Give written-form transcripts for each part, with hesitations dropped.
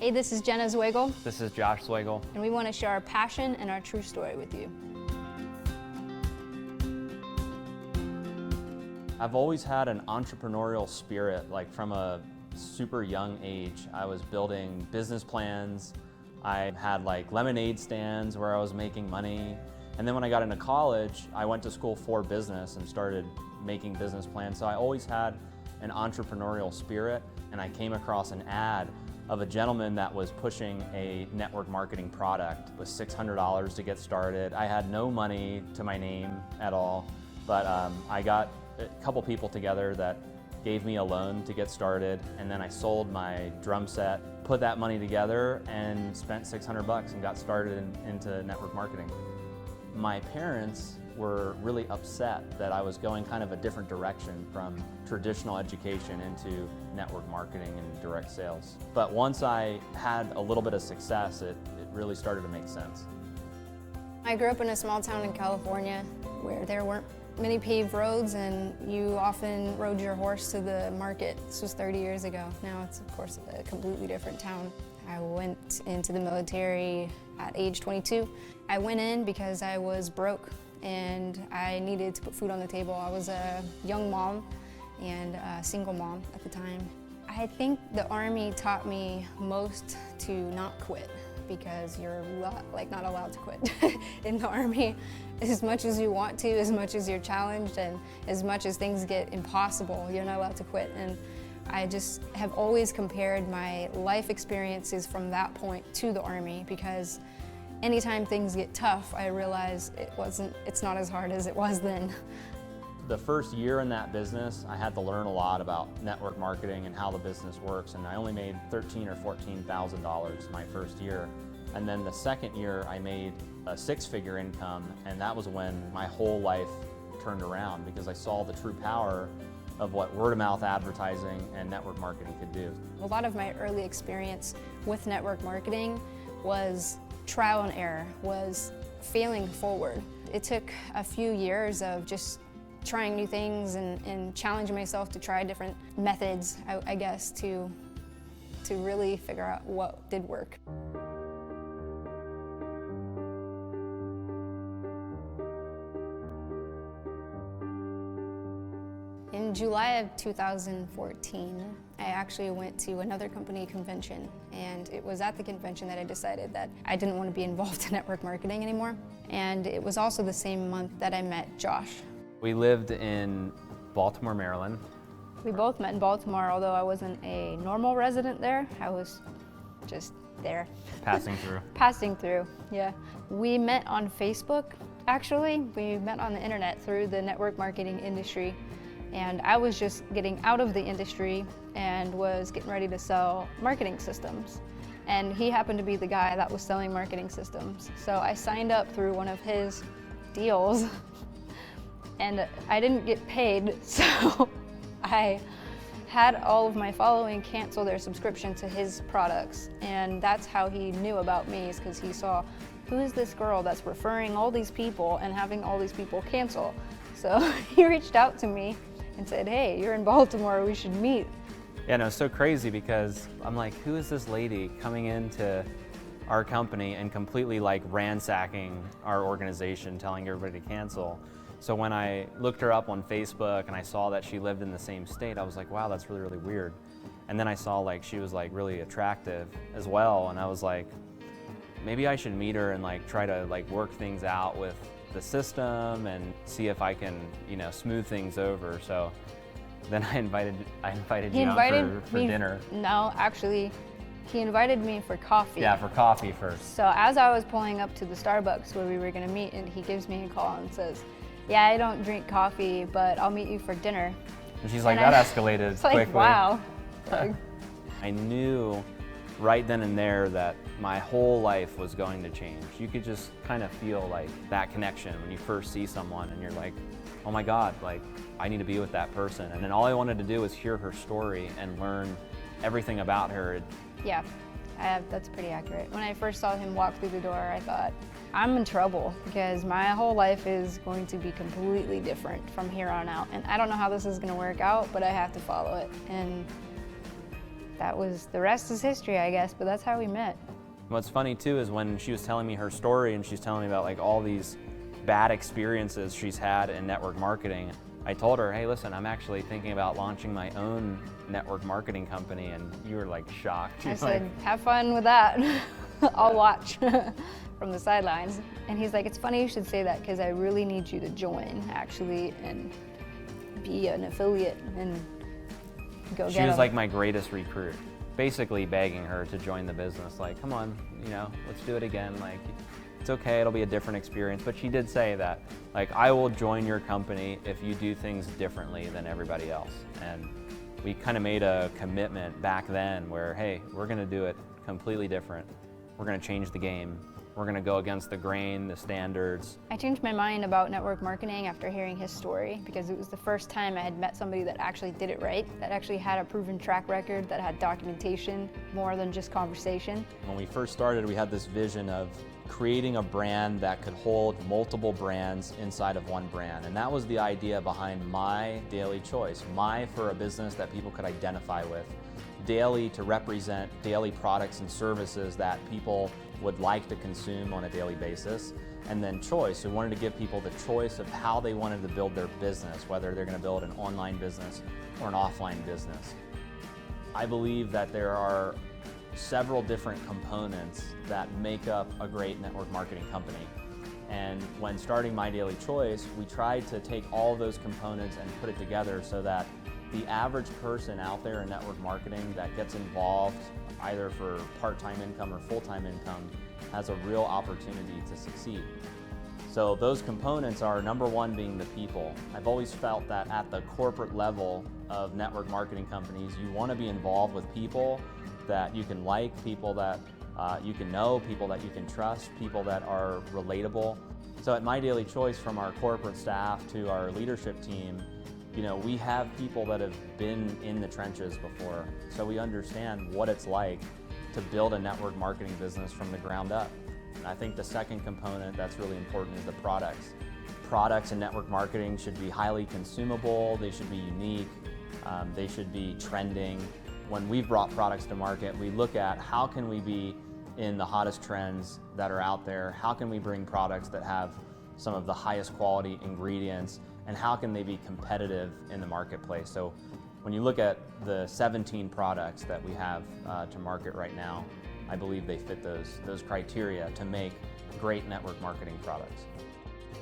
Hey, this is Jenna Zwagil, This is Josh Zwagil. and we want to share our passion and our true story with you. I've always had an entrepreneurial spirit, like from a super young age. I was building business plans. I had like lemonade stands where I was making money. And then when I got into college, I went to school for business and started making business plans. So I always had an entrepreneurial spirit, and I came across an ad of a gentleman that was pushing a network marketing product. It was $600 to get started. I had no money to my name at all, but I got a couple people together that gave me a loan to get started, and then I sold my drum set, put that money together, and spent $600 and got started into network marketing. My parents were really upset that I was going kind of a different direction from traditional education into network marketing and direct sales. But once I had a little bit of success, it really started to make sense. I grew up in a small town in California where there weren't many paved roads, and you often rode your horse to the market. This was 30 years ago. Now it's, of course, a completely different town. I went into the military at age 22. I went in because I was broke and I needed to put food on the table. I was a young mom and a single mom at the time. I think the Army taught me most to not quit, because you're not allowed to quit in the Army. As much as you want to, as much as you're challenged, and as much as things get impossible, you're not allowed to quit. And I just have always compared my life experiences from that point to the Army, because anytime things get tough, I realize it's not as hard as it was then. The first year in that business, I had to learn a lot about network marketing and how the business works, and I only made $13,000 or $14,000 my first year. And then the second year, I made a six-figure income, and that was when my whole life turned around, because I saw the true power of what word-of-mouth advertising and network marketing could do. A lot of my early experience with network marketing was trial and error, was failing forward. It took a few years of just trying new things and challenging myself to try different methods, I guess, to really figure out what did work. In July of 2014, I actually went to another company convention, and it was at the convention that I decided that I didn't want to be involved in network marketing anymore. And it was also the same month that I met Josh. We lived in Baltimore, Maryland. We both met in Baltimore, although I wasn't a normal resident there. I was just there. Passing through. Passing through, yeah. We met on Facebook, actually. We met on the internet through the network marketing industry. And I was just getting out of the industry and was getting ready to sell marketing systems. And he happened to be the guy that was selling marketing systems. So I signed up through one of his deals, and I didn't get paid, so I had all of my following cancel their subscription to his products. And that's how he knew about me, is because he saw, who is this girl that's referring all these people and having all these people cancel? So he reached out to me and said, hey, you're in Baltimore, we should meet. Yeah, no, it's so crazy, because I'm like, who is this lady coming into our company and completely like ransacking our organization, telling everybody to cancel? So when I looked her up on Facebook and I saw that she lived in the same state, I was like, wow, that's really, really weird. And then I saw like she was like really attractive as well, and I was like, maybe I should meet her and like try to like work things out with the system and see if I can, smooth things over. So then I invited you out for dinner. No, actually, he invited me for coffee. Yeah, for coffee first. So as I was pulling up to the Starbucks where we were gonna meet, and he gives me a call and says, yeah, I don't drink coffee, but I'll meet you for dinner. And she's like, that escalated quickly. Like, wow. I knew right then and there that my whole life was going to change. You could just kind of feel like that connection when you first see someone and you're like, oh my God, like I need to be with that person. And then all I wanted to do was hear her story and learn everything about her. Yeah, that's pretty accurate. When I first saw him walk through the door, I thought, I'm in trouble, because my whole life is going to be completely different from here on out. And I don't know how this is gonna work out, but I have to follow it. And the rest is history, I guess, but that's how we met. What's funny too is when she was telling me her story and she's telling me about like all these bad experiences she's had in network marketing, I told her, hey, listen, I'm actually thinking about launching my own network marketing company, and you were like shocked. I said, have fun with that. I'll watch from the sidelines. And he's like, it's funny you should say that because I really need you to join actually and be an affiliate and go get She was them. like my greatest recruit, basically begging her to join the business. Like, come on, let's do it again. Like, it's okay, it'll be a different experience. But she did say that, like, I will join your company if you do things differently than everybody else. And we kind of made a commitment back then where, hey, we're gonna do it completely different. We're gonna change the game. We're gonna go against the grain, the standards. I changed my mind about network marketing after hearing his story because it was the first time I had met somebody that actually did it right, that actually had a proven track record, that had documentation more than just conversation. When we first started, we had this vision of creating a brand that could hold multiple brands inside of one brand. And that was the idea behind MyDailyChoice. My for a business that people could identify with. Daily to represent daily products and services that people would like to consume on a daily basis. And then choice, we wanted to give people the choice of how they wanted to build their business, whether they're going to build an online business or an offline business. I believe that there are several different components that make up a great network marketing company. And when starting MyDailyChoice, we tried to take all of those components and put it together so that the average person out there in network marketing that gets involved either for part-time income or full-time income has a real opportunity to succeed. So those components are, number one being the people. I've always felt that at the corporate level of network marketing companies, you want to be involved with people that you can like, people that you can know, people that you can trust, people that are relatable. So at MyDailyChoice, from our corporate staff to our leadership team, we have people that have been in the trenches before, so we understand what it's like to build a network marketing business from the ground up. And I think the second component that's really important is the products. Products in network marketing should be highly consumable, they should be unique, they should be trending. When we've brought products to market, we look at how can we be in the hottest trends that are out there, how can we bring products that have some of the highest quality ingredients, and how can they be competitive in the marketplace. So when you look at the 17 products that we have to market right now, I believe they fit those criteria to make great network marketing products.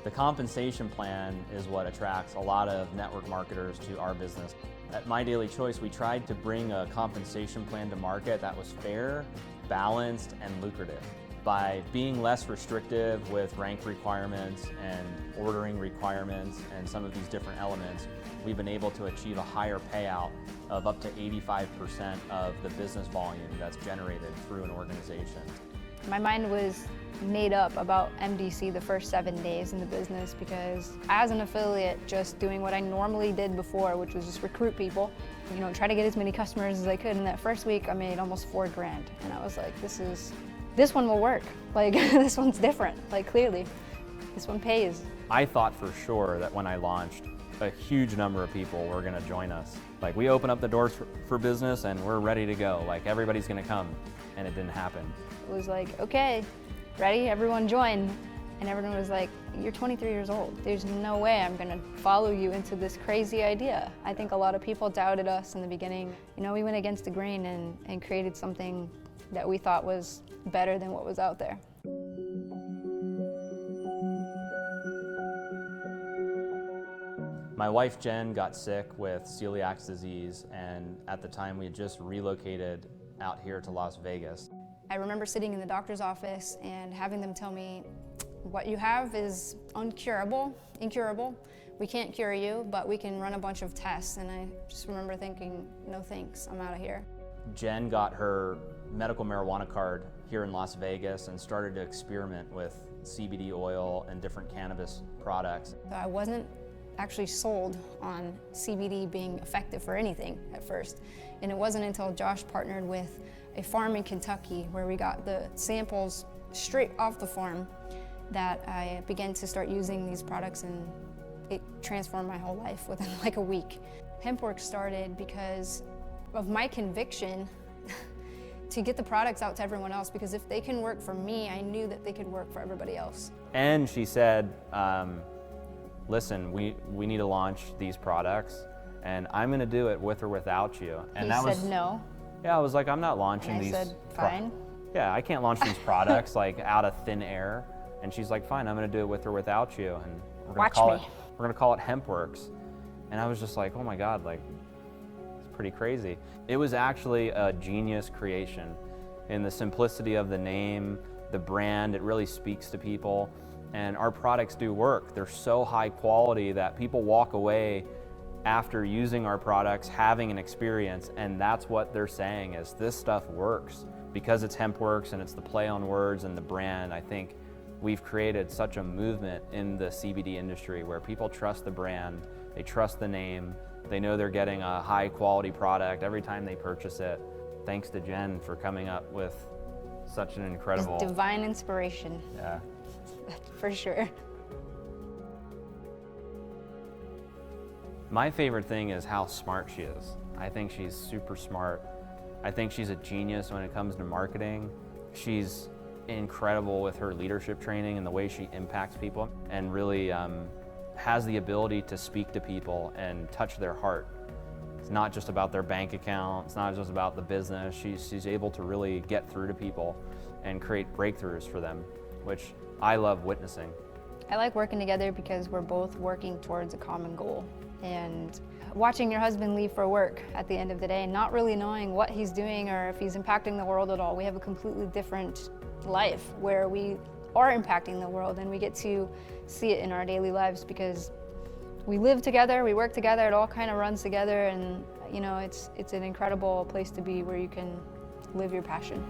The compensation plan is what attracts a lot of network marketers to our business. At MyDailyChoice, we tried to bring a compensation plan to market that was fair, balanced, and lucrative. By being less restrictive with rank requirements and ordering requirements and some of these different elements, we've been able to achieve a higher payout of up to 85% of the business volume that's generated through an organization. My mind was made up about MDC the first 7 days in the business because as an affiliate, just doing what I normally did before, which was just recruit people, try to get as many customers as I could. And that first week I made almost $4,000. And I was like, this one will work. Like, this one's different. Like, clearly, this one pays. I thought for sure that when I launched, a huge number of people were gonna join us. Like, we open up the doors for business and we're ready to go. Like, everybody's gonna come, and it didn't happen. It was like, okay, ready, everyone join. And everyone was like, you're 23 years old. There's no way I'm gonna follow you into this crazy idea. I think a lot of people doubted us in the beginning. We went against the grain and created something that we thought was better than what was out there. My wife Jen got sick with celiac disease, and at the time we had just relocated out here to Las Vegas. I remember sitting in the doctor's office and having them tell me, what you have is incurable. We can't cure you, but we can run a bunch of tests. And I just remember thinking, no thanks, I'm out of here. Jen got her medical marijuana card here in Las Vegas and started to experiment with CBD oil and different cannabis products. I wasn't actually sold on CBD being effective for anything at first. And it wasn't until Josh partnered with a farm in Kentucky where we got the samples straight off the farm that I began to start using these products, and it transformed my whole life within like a week. Hempworx started because of my conviction to get the products out to everyone else, because if they can work for me, I knew that they could work for everybody else. And she said, listen, we need to launch these products, and I'm gonna do it with or without you. And He that said was, no. yeah, I was like, I'm not launching And I these. said, fine. Yeah, I can't launch these products like out of thin air. And she's like, fine, I'm gonna do it with or without you. And we're gonna call it Hempworx. And I was just like, oh my God, like, it's pretty crazy. It was actually a genius creation in the simplicity of the name, the brand. It really speaks to people. And our products do work. They're so high quality that people walk away after using our products, having an experience, and that's what they're saying is this stuff works. Because it's Hempworx and it's the play on words and the brand, I think we've created such a movement in the CBD industry where people trust the brand, they trust the name, they know they're getting a high quality product every time they purchase it. Thanks to Jen for coming up with such an incredible... It's divine inspiration. Yeah. For sure. My favorite thing is how smart she is. I think she's super smart. I think she's a genius when it comes to marketing. She's incredible with her leadership training and the way she impacts people, and really has the ability to speak to people and touch their heart. It's not just about their bank account, it's not just about the business. She's able to really get through to people and create breakthroughs for them, which I love witnessing. I like working together because we're both working towards a common goal. And watching your husband leave for work at the end of the day, not really knowing what he's doing or if he's impacting the world at all. We have a completely different life where we are impacting the world, and we get to see it in our daily lives because we live together, we work together, it all kind of runs together, and you know, it's an incredible place to be where you can live your passion.